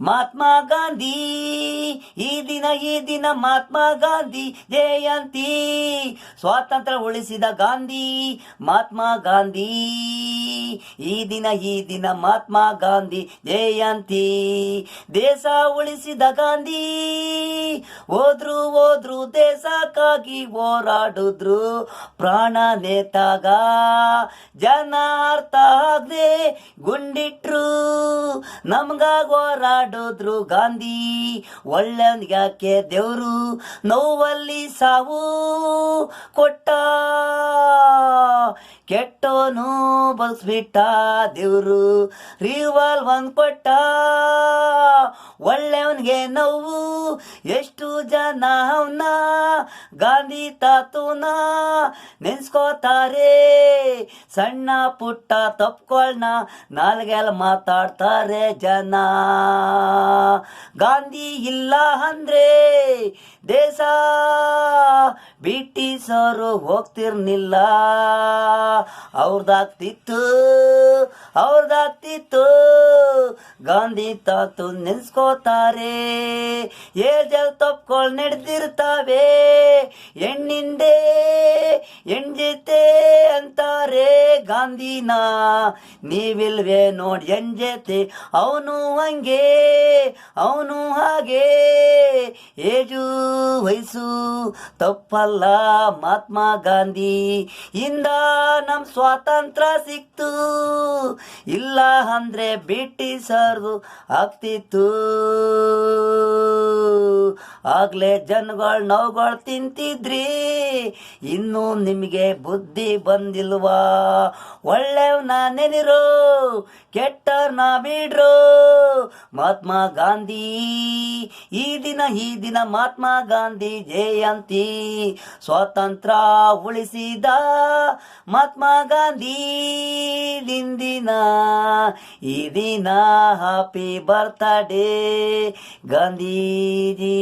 ಮಹಾತ್ಮ ಗಾಂಧಿ ಈ ದಿನ ಮಹಾತ್ಮ ಗಾಂಧಿ ಜಯಂತಿ. ಸ್ವಾತಂತ್ರ್ಯ ಉಳಿಸಿದ ಗಾಂಧಿ ಮಹಾತ್ಮ ಗಾಂಧಿ. ಈ ದಿನ ಮಹಾತ್ಮ ಗಾಂಧಿ ಜಯಂತಿ. ದೇಶ ಉಳಿಸಿದ ಗಾಂಧಿ ಹೋದ್ರು ದೇಶಕ್ಕಾಗಿ ಹೋರಾಡಿದ್ರು. ಪ್ರಾಣ ನೇತಾಗ ಜನ ಅರ್ಥ ಆಗದೆ ಗುಂಡಿಟ್ರು. ನಮ್ಗಾಗಿ ಹೋರಾಡಿದ್ರು ಗಾಂಧಿ. ಒಳ್ಳೆಯವನಿಗೆ ದೇವ್ರು ನೋವಲ್ಲಿ ಸಾವು ಕೊಟ್ಟ. ಕೆಟ್ಟೋನು ಬಗ್ಸ್ಬಿಟ್ಟ ದೇವ್ರು. ರಿವಾಲ್ವರ್ ಕೊಟ್ಟ ಒಳ್ಳೆಯವನಿಗೆ ನೋವು. ಎಷ್ಟು ಜನ ಅವನ ಗಾಂಧಿ ತಾತುನ ನೆನ್ಸ್ಕೋತಾರೆ. ಸಣ್ಣ ಪುಟ್ಟ ತಪ್ಪುಗಳನ್ನ ನಾಲ್ಗೆಲ್ಲ ಮಾತಾಡ್ತಾರೆ ಜನ. ಗಾಂಧಿ ಇಲ್ಲ ಅಂದ್ರೆ ದೇಶ ಬ್ರಿಟಿಷರು ಹೋಗ್ತಿರ್ನಿಲ್ಲ. ಅವ್ರದಾಗ್ತಿತ್ತು ಗಾಂಧಿ ತಾತು ನೆನ್ಸ್ಕೋತಾರೆ. ಏಜಲ್ ತಪ್ಪುಗಳು ನಡೆದಿರ್ತಾವೆ. ಹೆಣ್ಣಿಂದೆ ಹೆಣ್ಜತೆ ಅಂತಾರೆ ಗಾಂಧಿನ. ನೀವಿಲ್ವೇ ನೋಡಿ ಹೆಣ್ಜತೆ. ಅವನು ಹಂಗೆ ಅವನು ಹಾಗೆ. ಏಜು ವಯಸ್ಸು ತಪ್ಪಲ್ಲ ಮಹಾತ್ಮ ಗಾಂಧಿ ಇಂದ ನಮ್ ಸ್ವಾತಂತ್ರ್ಯ ಸಿಕ್ತು. ಇಲ್ಲ ಅಂದ್ರೆ ಬ್ರಿಟಿಷರ್ದು ಆಗ್ತಿತ್ತು. ಆಗ್ಲೇ ಜನಗಳು ನೋವುಗಳು ತಿಂತಿದ್ರಿ. ಇನ್ನು ನಿಮಗೆ ಬುದ್ಧಿ ಬಂದಿಲ್ವಾ? ಒಳ್ಳೆಯವನ ನೆನಿರೋ ಕೆಟ್ಟರ್ನ ಬಿಡ್ರೋ. ಮಹಾತ್ಮ ಗಾಂಧಿ ಈ ದಿನ ಮಹಾತ್ಮ ಗಾಂಧಿ ಜಯಂತಿ. ಸ್ವಾತಂತ್ರ್ಯ ಉಳಿಸಿದ ಮಹಾತ್ಮ ಗಾಂಧಿ ದಿನ. ಈ ದಿನ ಹ್ಯಾಪಿ ಬರ್ತ್ಡೇ ಗಾಂಧೀಜಿದು.